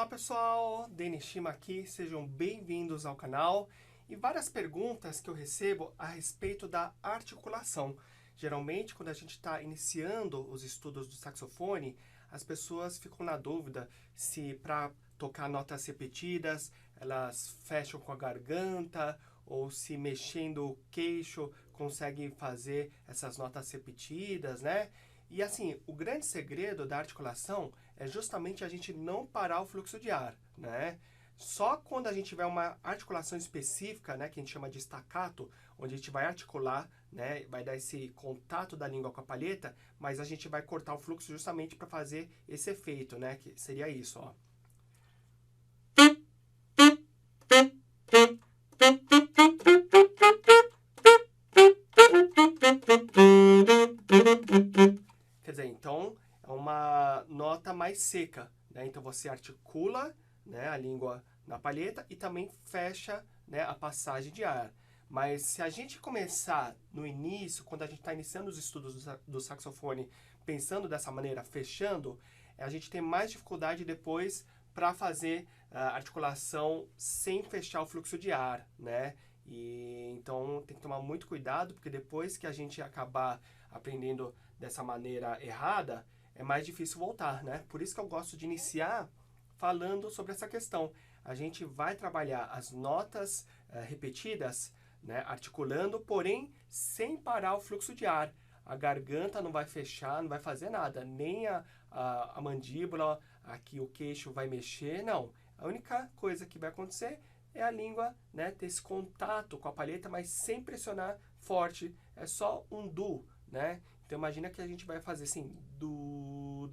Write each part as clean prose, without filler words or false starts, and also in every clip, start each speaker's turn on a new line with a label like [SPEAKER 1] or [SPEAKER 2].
[SPEAKER 1] Olá pessoal, Denis Shima aqui, sejam bem-vindos ao canal e várias perguntas que eu recebo a respeito da articulação. Geralmente, quando a gente está iniciando os estudos do saxofone, as pessoas ficam na dúvida se para tocar notas repetidas elas fecham com a garganta ou se mexendo o queixo conseguem fazer essas notas repetidas, né? E assim, o grande segredo da articulação é justamente a gente não parar o fluxo de ar, né? Só quando a gente tiver uma articulação específica, né, que a gente chama de staccato, onde a gente vai articular, né, vai dar esse contato da língua com a palheta, mas a gente vai cortar o fluxo justamente para fazer esse efeito, né, que seria isso, ó. Quer dizer, então é uma nota mais seca, né? Então você articula, né, a língua na palheta e também fecha, né, a passagem de ar. Mas se a gente começar no início, quando a gente está iniciando os estudos do saxofone, pensando dessa maneira, fechando, a gente tem mais dificuldade depois para fazer a articulação sem fechar o fluxo de ar, né? E então tem que tomar muito cuidado, porque depois que a gente acabar aprendendo dessa maneira errada, é mais difícil voltar, né? Por isso que eu gosto de iniciar falando sobre essa questão. A gente vai trabalhar as notas repetidas, né, articulando, porém sem parar o fluxo de ar. A garganta não vai fechar, não vai fazer nada, nem a mandíbula, aqui o queixo vai mexer, não. A única coisa que vai acontecer é a língua, né, ter esse contato com a palheta, mas sem pressionar forte. É só um do, né? Então imagina que a gente vai fazer assim, do,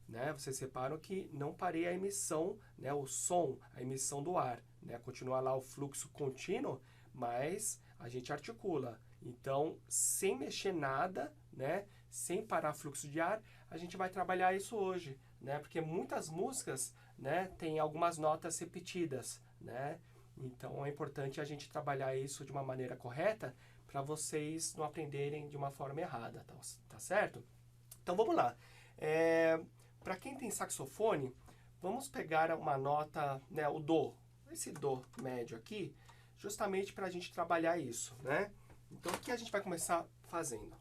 [SPEAKER 1] né? Vocês reparam que não parei a emissão, né, o som, a emissão do ar, né? Continua lá o fluxo contínuo, mas a gente articula. Então, sem mexer nada, né, sem parar fluxo de ar, a gente vai trabalhar isso hoje, né? Porque muitas músicas, né, tem algumas notas repetidas, né? Então é importante a gente trabalhar isso de uma maneira correta para vocês não aprenderem de uma forma errada, tá certo? Então vamos lá. Para quem tem saxofone, vamos pegar uma nota, né, o Dó, esse Dó médio aqui, justamente para a gente trabalhar isso, né? Então o que a gente vai começar fazendo?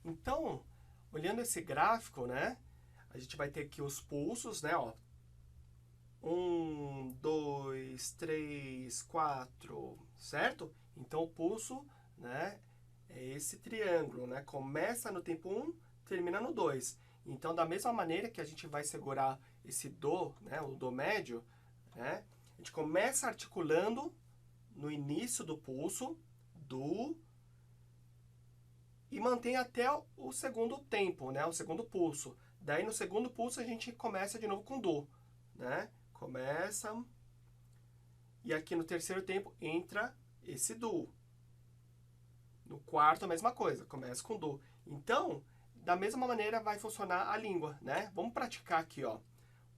[SPEAKER 1] Então, olhando esse gráfico, né, a gente vai ter aqui os pulsos, né, ó. 1, 2, 3, 4, certo? Então o pulso, né, é esse triângulo, né? Começa no tempo 1, termina no 2. Então, da mesma maneira que a gente vai segurar esse Dó, né, o Dó médio, né, a gente começa articulando no início do pulso, do, e mantém até o segundo tempo, né, o segundo pulso. Daí, no segundo pulso, a gente começa de novo com Dó, né? Começa, e aqui no terceiro tempo entra esse Dó. No quarto, a mesma coisa, começa com Dó. Então, da mesma maneira vai funcionar a língua, né? Vamos praticar aqui, ó.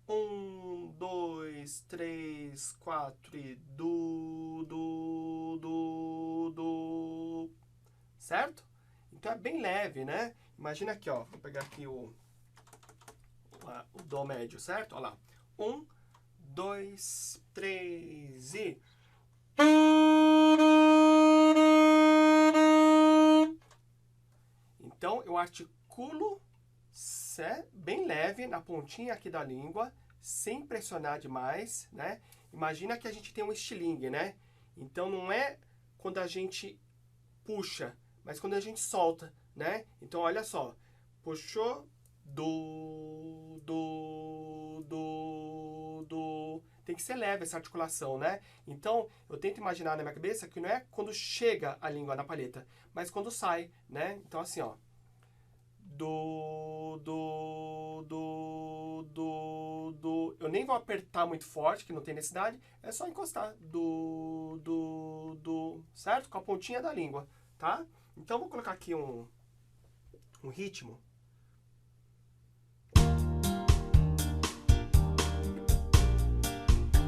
[SPEAKER 1] 1, 2, 3, 4 e do, do. Certo? Então é bem leve, né? Imagina aqui, ó. Vou pegar aqui o Dó médio, certo? Olha lá. 1, 2, 3 e... Então, eu articulo bem leve na pontinha aqui da língua, sem pressionar demais, né? Imagina que a gente tem um estilingue, né? Então, não é quando a gente puxa, mas quando a gente solta, né? Então, olha só. Puxou, do. tem que ser leve essa articulação, né? Então, eu tento imaginar na minha cabeça que não é quando chega a língua na palheta, mas quando sai, né? Então, assim, ó. Do. Eu nem vou apertar muito forte, que não tem necessidade. É só encostar. Do. Certo? Com a pontinha da língua, tá? Então, vou colocar aqui um ritmo.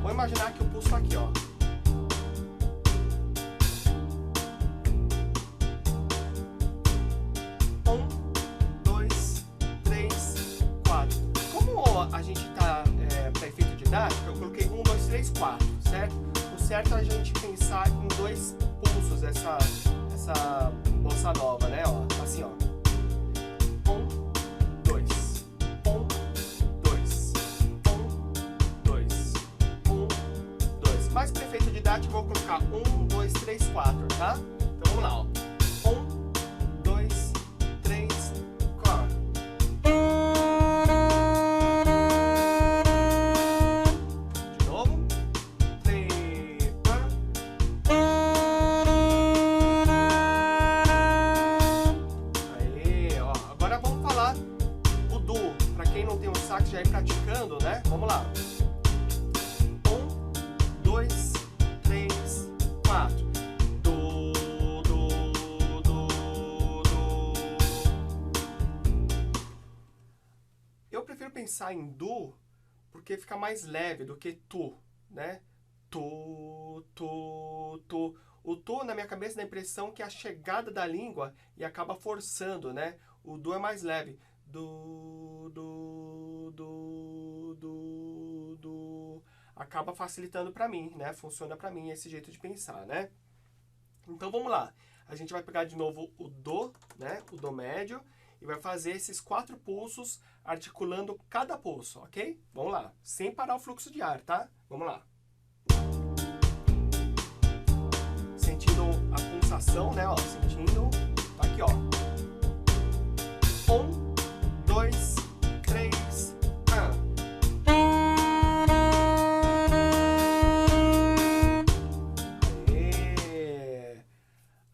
[SPEAKER 1] Vou imaginar que o pulso tá aqui, ó. A gente tá, para efeito didático, eu coloquei 1, 2, 3, 4, certo? O certo é a gente pensar em 2 pulsos, essa bossa nova, né? Ó, assim, ó. 1, 2, 1, 2, 1, 2, 1, 2. Mais para efeito didático, eu vou colocar 1, 2, 3, 4, tá? Então vamos lá, ó. 1, 2, 3, 4. Já ir praticando, né? Vamos lá. 1, 2, 3, 4. Do. Eu prefiro pensar em do porque fica mais leve do que tu, né? Tu. O tu, na minha cabeça, dá a impressão que é a chegada da língua e acaba forçando, né? O do é mais leve. Acaba facilitando para mim, né? Funciona para mim esse jeito de pensar, né? Então vamos lá. A gente vai pegar de novo o do, né? O do médio e vai fazer esses 4 pulsos articulando cada pulso, ok? Vamos lá. Sem parar o fluxo de ar, tá? Vamos lá. Sentindo a pulsação, né? Ó, sentindo. Tá aqui, ó. 1, 2, 3, 1. Aê!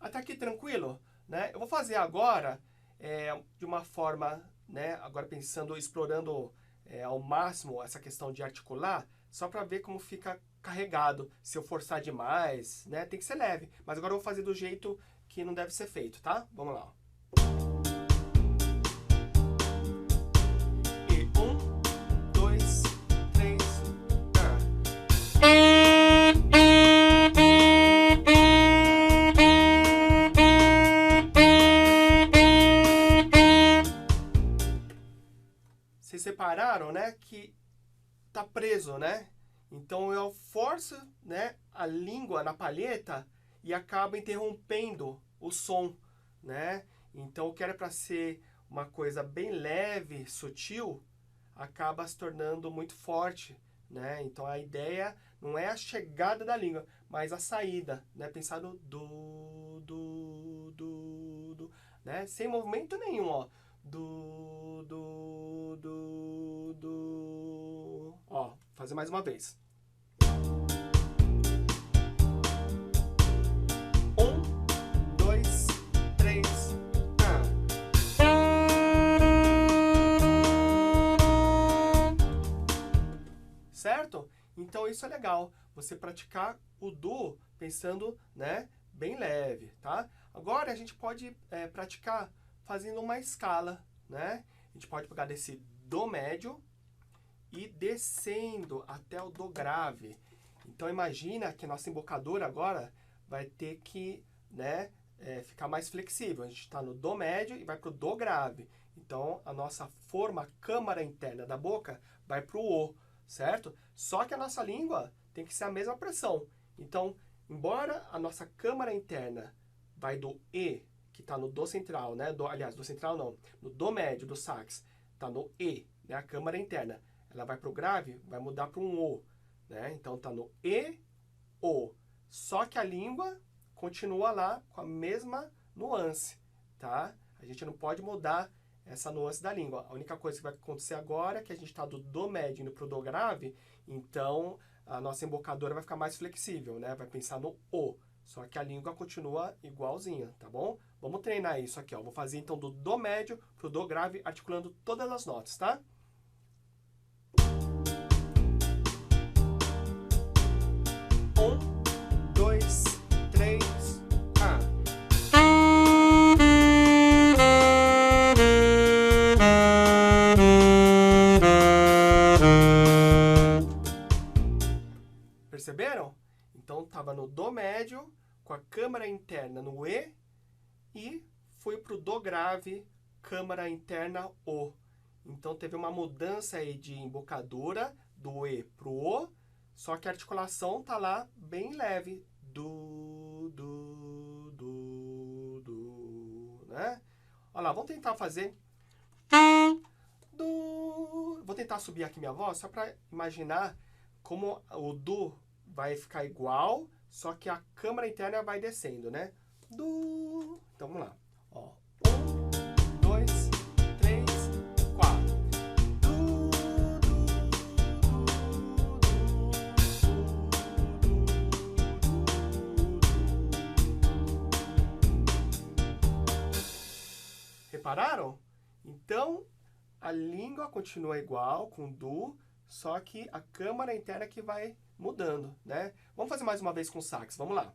[SPEAKER 1] Até aqui tranquilo, né? Eu vou fazer agora de uma forma, né? Agora pensando, explorando ao máximo essa questão de articular, só para ver como fica carregado. Se eu forçar demais, né? Tem que ser leve. Mas agora eu vou fazer do jeito que não deve ser feito, tá? Vamos lá. Vocês separaram, né, que tá preso, né? Então eu forço, né, a língua na palheta e acabo interrompendo o som, né? Então o que era para ser uma coisa bem leve, sutil, acaba se tornando muito forte, né? Então a ideia não é a chegada da língua, mas a saída, né? Pensar no do, né? Sem movimento nenhum, ó. Ó, fazer mais uma vez. 1, 2, 3, 1. Certo? Então isso é legal. Você praticar o do pensando, né, bem leve, tá? Agora a gente pode praticar fazendo uma escala, né? A gente pode pegar desse do médio e descendo até o do grave. Então imagina que a nossa embocadura agora vai ter que, né, ficar mais flexível. A gente está no do médio e vai para o do grave. Então a nossa forma, câmara interna da boca vai para o O, certo? Só que a nossa língua tem que ser a mesma pressão. Então, embora a nossa câmara interna vai do E, que está no do central, né? Aliás, do central não, no do médio do sax, está no E, né? A câmara interna. Ela vai para o grave, vai mudar para um O, né? Então está no E, O. Só que a língua continua lá com a mesma nuance, tá? A gente não pode mudar essa nuance da língua. A única coisa que vai acontecer agora é que a gente está do do médio indo para o do grave, então a nossa embocadura vai ficar mais flexível, né? Vai pensar no O. Só que a língua continua igualzinha, tá bom? Vamos treinar isso aqui, ó. Vou fazer então do Dó médio pro Dó grave, articulando todas as notas, tá? Um, dois, três, Perceberam? Então estava no Dó médio, com a câmara interna no E, e fui para o Dó grave, câmara interna O. Então teve uma mudança aí de embocadura do E para o O, só que a articulação tá lá bem leve. Do, né? Olha lá, vamos tentar fazer... Do. Vou tentar subir aqui minha voz, só para imaginar como o Do vai ficar igual, só que a câmara interna vai descendo, né? Do. Então vamos lá. Ó. 1, 2, 3, 4. Repararam? Então, a língua continua igual, com Do, só que a câmara interna que vai mudando, né? Vamos fazer mais uma vez com o sax, vamos lá.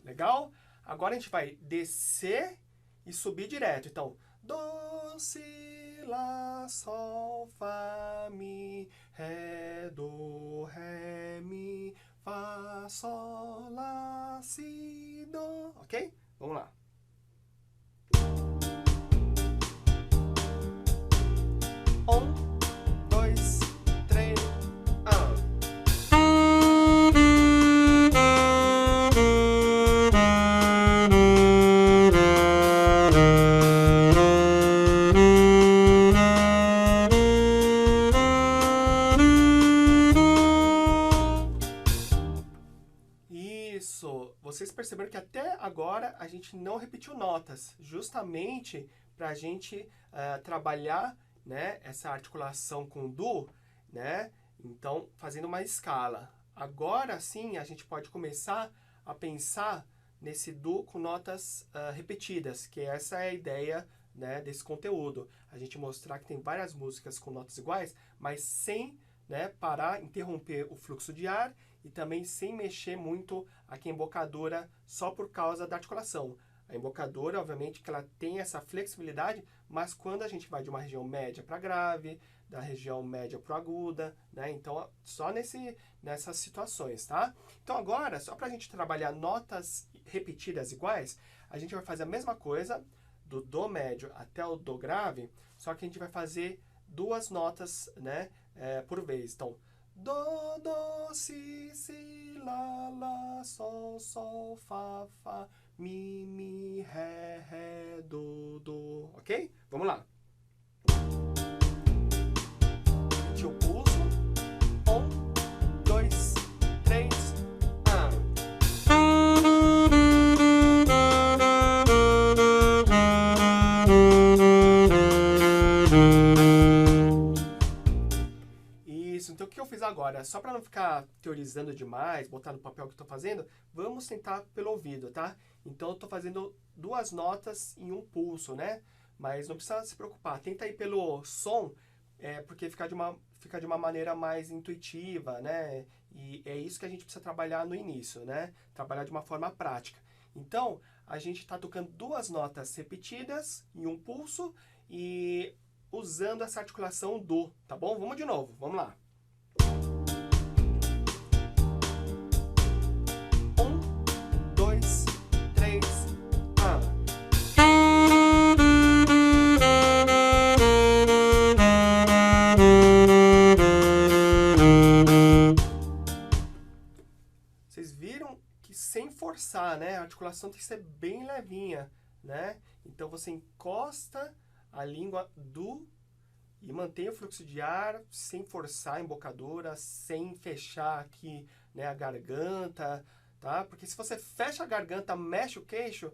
[SPEAKER 1] Legal? Agora a gente vai descer e subir direto. Então, Dó, Si, Lá, Sol, Fá, Mi, Ré, Dó, Ré, Mi, Fá, Sol, Lá, Si, Dó. Ok? Vamos lá. Isso! Vocês perceberam que até agora a gente não repetiu notas, justamente para a gente trabalhar, né, essa articulação com o Do, né? Então, fazendo uma escala. Agora sim, a gente pode começar a pensar nesse Do com notas repetidas, que essa é a ideia, né, desse conteúdo. A gente mostrar que tem várias músicas com notas iguais, mas sem, né, parar, interromper o fluxo de ar e também sem mexer muito aqui a embocadura só por causa da articulação. A embocadura, obviamente, que ela tem essa flexibilidade, mas quando a gente vai de uma região média para grave, da região média para aguda, né? Então, só nessas situações, tá? Então, agora, só para a gente trabalhar notas repetidas iguais, a gente vai fazer a mesma coisa do Dó médio até o Dó grave, só que a gente vai fazer duas notas, né, por vez. Então, Dó, Dó, Si, Si, Lá, Lá, Sol, Sol, Fá, Fá, Mi, Mi, Ré, Ré, Dó, Dó. Ok? Vamos lá. Repetir o pulso. 1, 2, 3, Isso, então o que eu fiz agora? Só para não ficar teorizando demais, botar no papel o que eu estou fazendo, vamos tentar pelo ouvido, tá? Então eu estou fazendo duas notas em um pulso, né? Mas não precisa se preocupar, tenta ir pelo som, porque fica de uma maneira mais intuitiva, né? E é isso que a gente precisa trabalhar no início, né? Trabalhar de uma forma prática. Então, a gente está tocando duas notas repetidas em um pulso e usando essa articulação Do, tá bom? Vamos de novo, vamos lá. 1, 2, 3, Vocês viram que sem forçar, né? A articulação tem que ser bem levinha, né? Então você encosta a língua do E mantenha o fluxo de ar sem forçar a embocadura, sem fechar aqui, né, a garganta, tá? Porque se você fecha a garganta, mexe o queixo,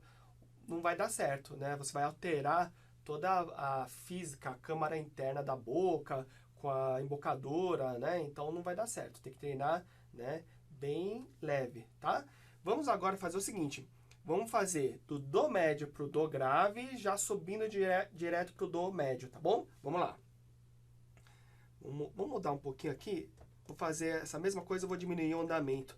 [SPEAKER 1] não vai dar certo, né? Você vai alterar toda a física, a câmara interna da boca, com a embocadura, né? Então não vai dar certo. Tem que treinar, né, bem leve, tá? Vamos agora fazer o seguinte. Vamos fazer do Dó médio pro Dó grave, já subindo direto pro Dó médio, tá bom? Vamos lá. Vamos mudar um pouquinho aqui. Vou fazer essa mesma coisa, eu vou diminuir o andamento.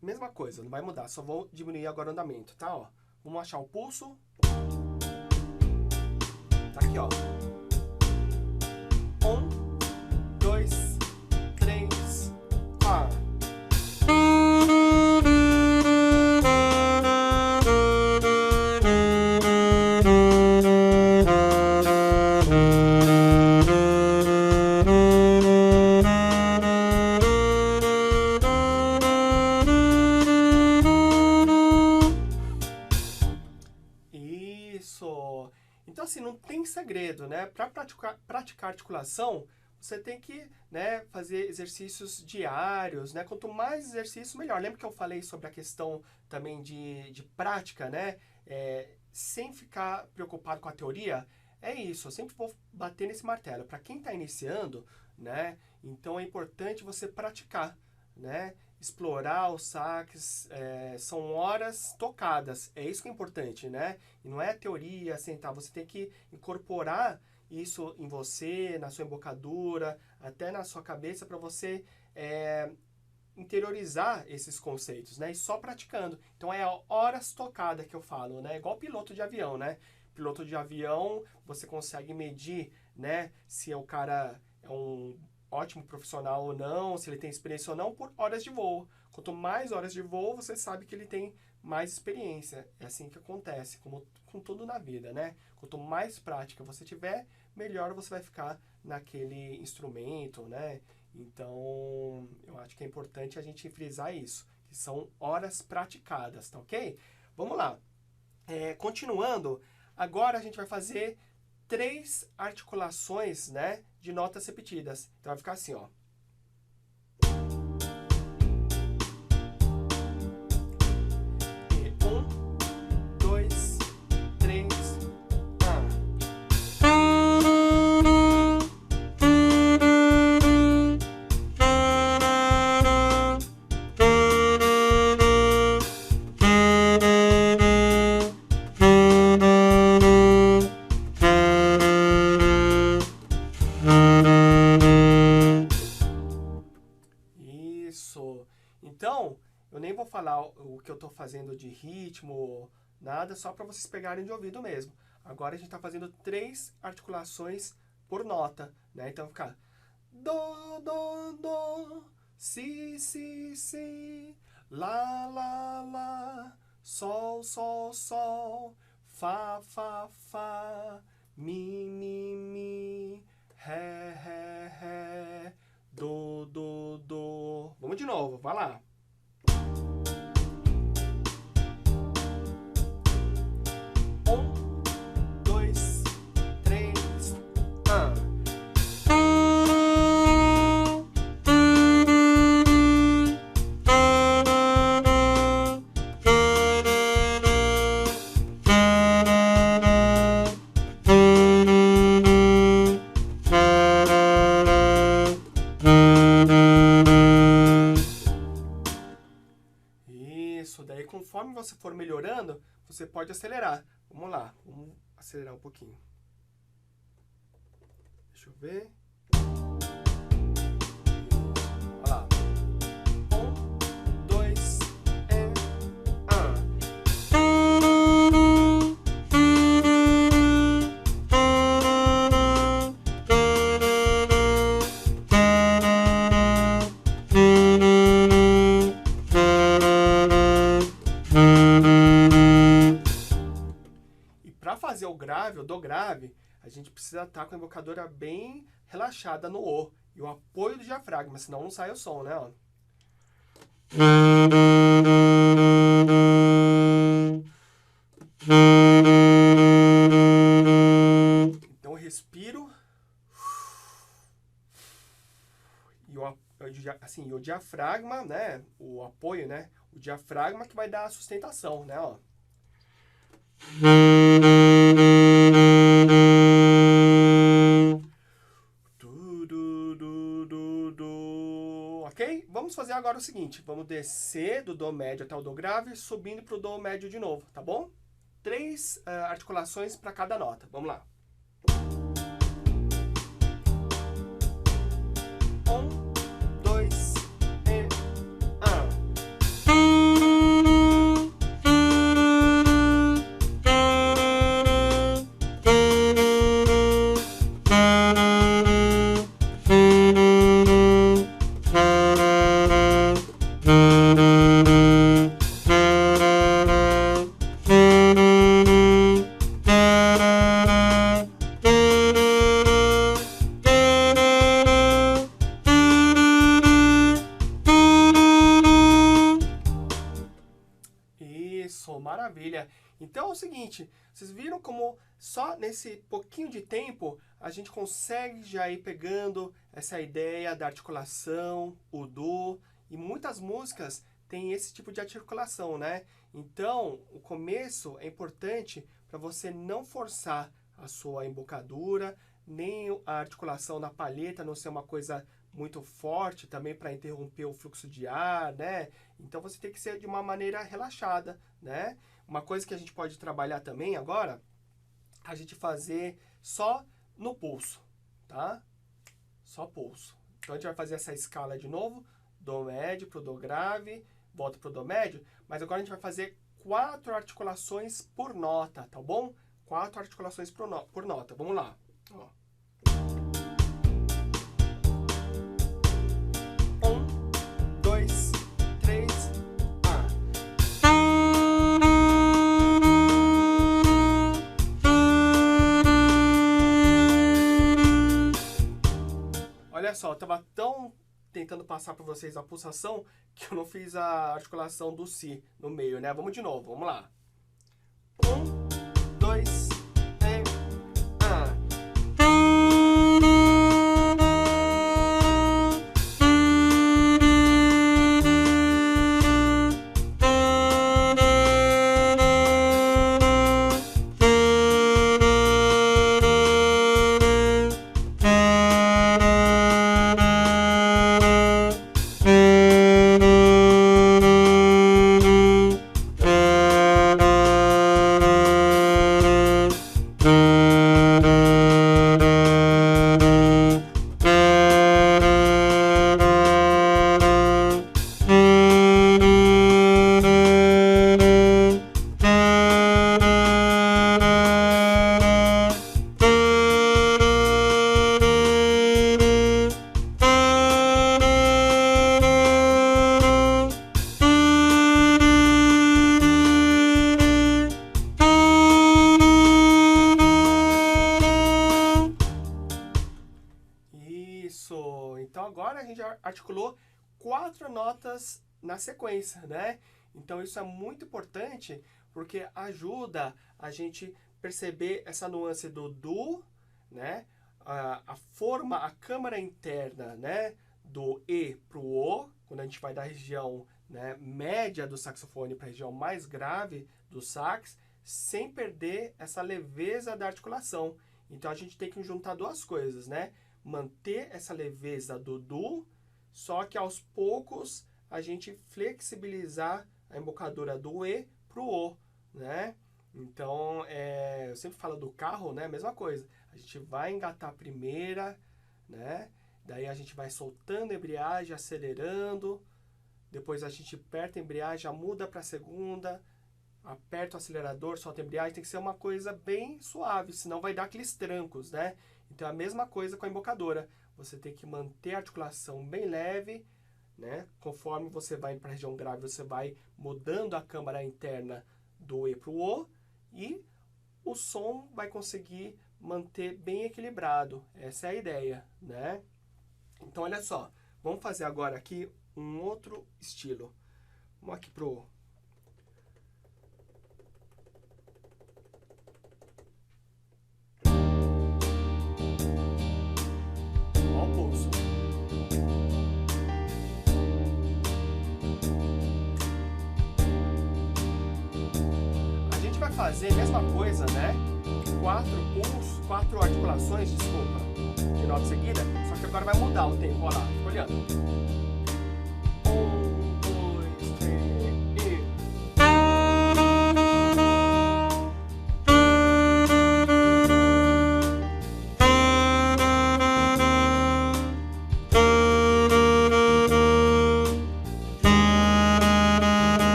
[SPEAKER 1] Mesma coisa, não vai mudar, só vou diminuir agora o andamento, tá? Ó, vamos achar o pulso. Tá aqui, ó. 1, 2, 3, 4. Isso! Então, assim, não tem segredo, né? Para praticar articulação, você tem que, né, fazer exercícios diários, né? Quanto mais exercício, melhor. Lembra que eu falei sobre a questão também de prática, né? Sem ficar preocupado com a teoria? É isso, eu sempre vou bater nesse martelo. Para quem está iniciando, né? Então é importante você praticar, né? Explorar os saques, são horas tocadas, é isso que é importante, né? E não é teoria, sentar, você tem que incorporar isso em você, na sua embocadura, até na sua cabeça, para você interiorizar esses conceitos, né? E só praticando. Então é horas tocada que eu falo, né? Igual piloto de avião, né? Piloto de avião, você consegue medir, né? Se o cara é um ótimo profissional ou não, se ele tem experiência ou não, por horas de voo. Quanto mais horas de voo, você sabe que ele tem mais experiência. É assim que acontece, como com tudo na vida, né? Quanto mais prática você tiver, melhor você vai ficar naquele instrumento, né? Então, eu acho que é importante a gente frisar isso, que são horas praticadas, tá ok? Vamos lá. Continuando, agora a gente vai fazer 3 articulações, né, de notas repetidas. Então vai ficar assim, ó. E 1, 2, 3, 1. Isso. Então, eu nem vou falar o que eu estou fazendo de ritmo, nada, só para vocês pegarem de ouvido mesmo. Agora a gente está fazendo 3 articulações por nota, né? Então fica Dó, Dó, Dó, Si, Si, Si, Lá, Lá, Lá, Sol, Sol, Sol, Fá, Fá, Fá, Mi, Mi, Mi, Ré, Ré, Ré, Dó, Dó, Dó. Vamos de novo, vai lá. 1, 2, 3, 1. Isso, daí conforme você for melhorando, você pode acelerar. Vamos lá, vamos acelerar um pouquinho. Deixa eu ver. Olha lá. 1, 2, 1. E para fazer o grave, o Dó grave, a gente precisa estar com a embocadura bem relaxada no O e o apoio do diafragma, senão não sai o som, né? Ó. Então respiro. E o diafragma, né? O apoio, né? O diafragma que vai dar a sustentação, né? Ó. Ok? Vamos fazer agora o seguinte. Vamos descer do Dó médio até o Dó grave, subindo para o Dó médio de novo, tá bom? 3 articulações para cada nota. Vamos lá. 1, 2 e 1. Isso, maravilha. Então é o seguinte, vocês viram como só nesse pouquinho de tempo a gente consegue já ir pegando essa ideia da articulação, o Dó, e muitas músicas têm esse tipo de articulação, né? Então, o começo é importante para você não forçar a sua embocadura, nem a articulação na palheta não ser uma coisa muito forte também para interromper o fluxo de ar, né? Então você tem que ser de uma maneira relaxada, né? Uma coisa que a gente pode trabalhar também agora, a gente fazer só no pulso, tá? Só pulso. Então a gente vai fazer essa escala de novo, Dó médio pro Dó grave, volta pro Dó médio, mas agora a gente vai fazer 4 articulações por nota, tá bom? 4 articulações por nota. Vamos lá. Ó. 1, 2, 3, Olha só, eu estava tão tentando passar para vocês a pulsação que eu não fiz a articulação do Si no meio, né? Vamos de novo, vamos lá. 1, 2, 3, Isso! Então agora a gente articulou 4 notas na sequência, né? Então isso é muito importante porque ajuda a gente perceber essa nuance do Dó, né? A forma, a câmara interna, né? Do E para o O, quando a gente vai da região, né, média do saxofone para a região mais grave do sax, sem perder essa leveza da articulação. Então a gente tem que juntar duas coisas, né? Manter essa leveza do Dó, só que aos poucos a gente flexibilizar a embocadura do E para o O, né? Então, eu sempre falo do carro, né? Mesma coisa. A gente vai engatar a primeira, né? Daí a gente vai soltando a embreagem, acelerando. Depois a gente aperta a embreagem, já muda para a segunda. Aperta o acelerador, solta a embreagem. Tem que ser uma coisa bem suave, senão vai dar aqueles trancos, né? Então é a mesma coisa com a embocadora. Você tem que manter a articulação bem leve, né? Conforme você vai para a região grave, você vai mudando a câmara interna do E para o O. E o som vai conseguir manter bem equilibrado. Essa é a ideia, né? Então, olha só. Vamos fazer agora aqui um outro estilo. Vamos aqui pro... fazer a mesma coisa, né? 4 articulações, desculpa, de nota seguida, só que agora vai mudar o tempo, olha lá, fica olhando. 1, 2, 3 e...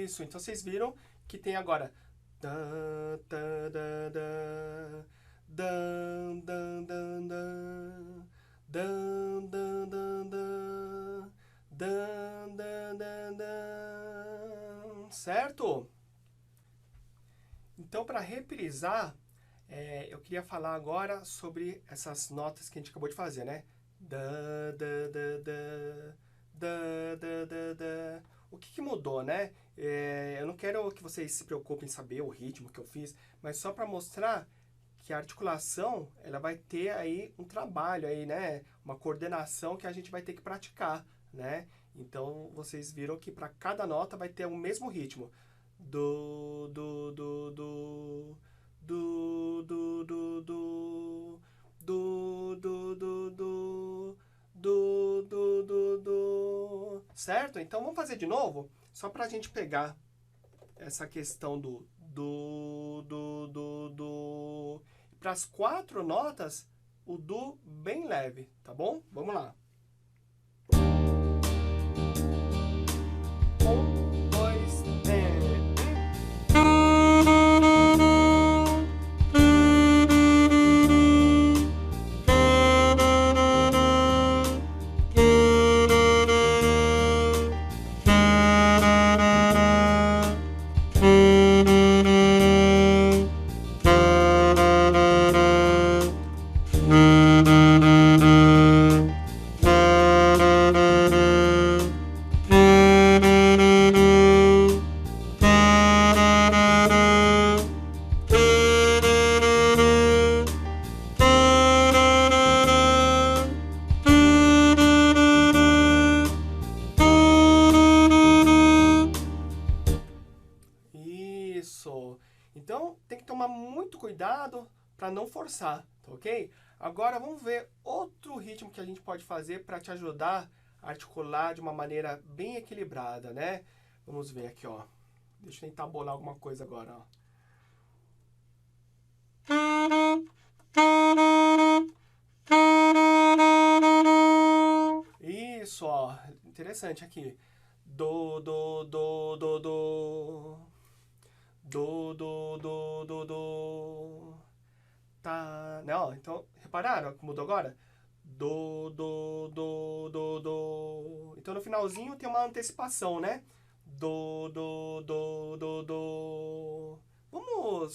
[SPEAKER 1] Isso, então vocês viram que tem agora certo? Então, para reprisar, eu queria falar agora sobre essas notas que a gente acabou de fazer, né? O que mudou, né? Eu não quero que vocês se preocupem em saber o ritmo que eu fiz, mas só para mostrar que a articulação, ela vai ter aí um trabalho aí, né? Uma coordenação que a gente vai ter que praticar, né? Então, vocês viram que para cada nota vai ter o mesmo ritmo. Do, do, do, do, do, do, do, do, do, do, do, do, do, do, do, do, certo? Então, vamos fazer de novo, só para a gente pegar essa questão do para as 4 notas, o do bem leve, tá bom? Vamos lá. 1, 2, 3. Isso. Então, tem que tomar muito cuidado para não forçar, tá ok? Agora, vamos ver outro ritmo que a gente pode fazer para te ajudar a articular de uma maneira bem equilibrada, né? Vamos ver aqui, ó. Deixa eu tentar bolar alguma coisa agora, ó. Isso, ó. Interessante aqui. Do, do, do, do, do. Do, do, do, do, do. Tá. Não, então, repararam que mudou agora? Do, do, do, do, do. Então, no finalzinho tem uma antecipação, né? Do, do, do, do, do.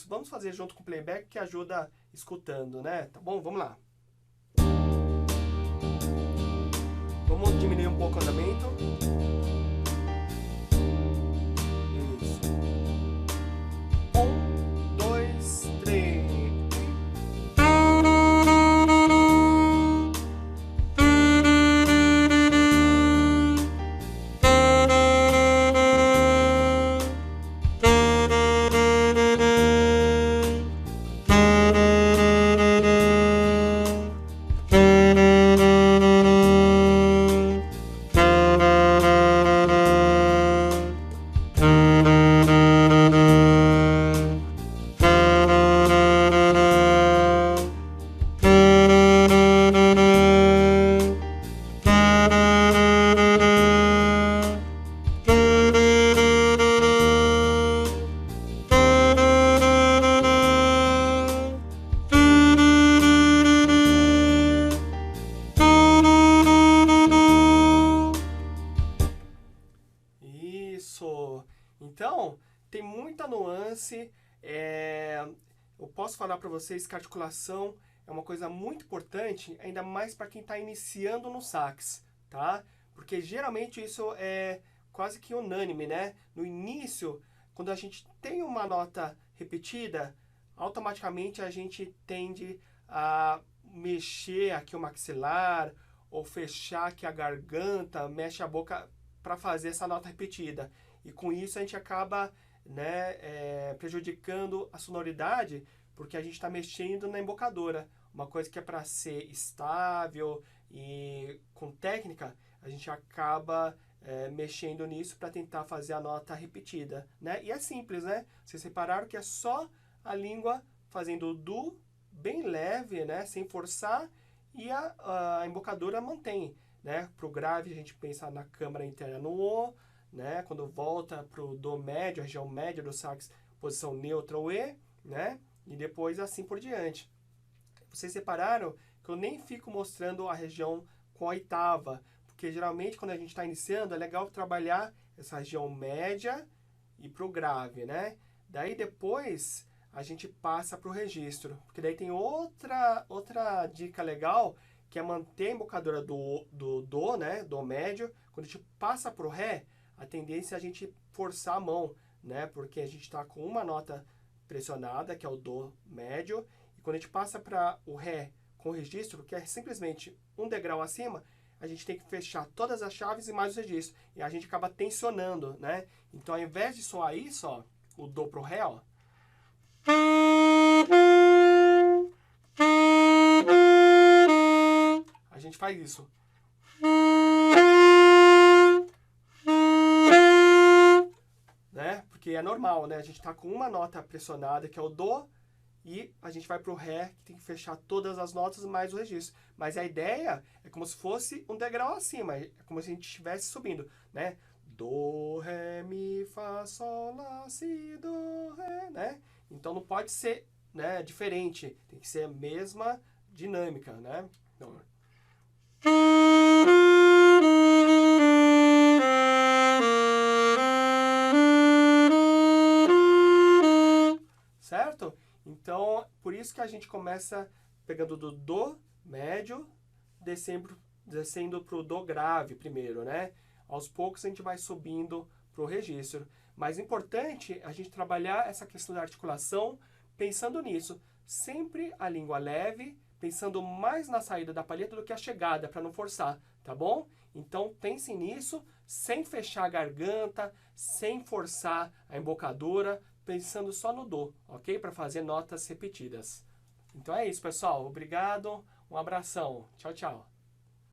[SPEAKER 1] Vamos fazer junto com o playback que ajuda escutando, né? Tá bom? Vamos lá. Vamos diminuir um pouco o andamento. Isso. 1, 2, 3. eu posso falar para vocês que a articulação é uma coisa muito importante, ainda mais para quem está iniciando no sax, tá? Porque geralmente isso é quase que unânime, né? No início, quando a gente tem uma nota repetida, automaticamente a gente tende a mexer aqui o maxilar, ou fechar aqui a garganta, mexe a boca para fazer essa nota repetida. E com isso a gente acaba, né, prejudicando a sonoridade, porque a gente está mexendo na embocadura. Uma coisa que é para ser estável e com técnica, a gente acaba mexendo nisso para tentar fazer a nota repetida, né? E é simples, né? Vocês repararam que é só a língua fazendo o do bem leve, né? Sem forçar, e a embocadura mantém, né? Para o grave a gente pensa na câmara interna no O, né? Quando volta para o do médio, a região média do sax, posição neutra o E, né? E depois assim por diante. Vocês repararam que eu nem fico mostrando a região com a oitava, porque geralmente quando a gente está iniciando é legal trabalhar essa região média e para o grave, né? Daí depois a gente passa para o registro, porque daí tem outra dica legal, que é manter a embocadura do, né? Do médio. Quando a gente passa para o ré, a tendência é a gente forçar a mão, né? Porque a gente está com uma nota pressionada, que é o do médio, e quando a gente passa para o ré com o registro, que é simplesmente um degrau acima, a gente tem que fechar todas as chaves e mais os registros. E a gente acaba tensionando, né? Então, ao invés de soar isso, ó, o do pro ré, ó, a gente faz isso. Né? Porque é normal, né? A gente tá com uma nota pressionada, que é o do, e a gente vai para o ré, que tem que fechar todas as notas mais o registro. Mas a ideia é como se fosse um degrau acima, é como se a gente estivesse subindo, né? Do, ré, mi, fá, sol, lá, si, do, ré, né? Então não pode ser, né, diferente, tem que ser a mesma dinâmica, né? Então, certo? Então, por isso que a gente começa pegando do do médio, descendo para o do grave primeiro, né? Aos poucos a gente vai subindo para o registro. Mas é importante a gente trabalhar essa questão da articulação pensando nisso. Sempre a língua leve, pensando mais na saída da palheta do que a chegada, para não forçar, tá bom? Então pensem nisso, sem fechar a garganta, sem forçar a embocadura, pensando só no do, ok? Para fazer notas repetidas. Então é isso, pessoal. Obrigado, um abração. Tchau, tchau.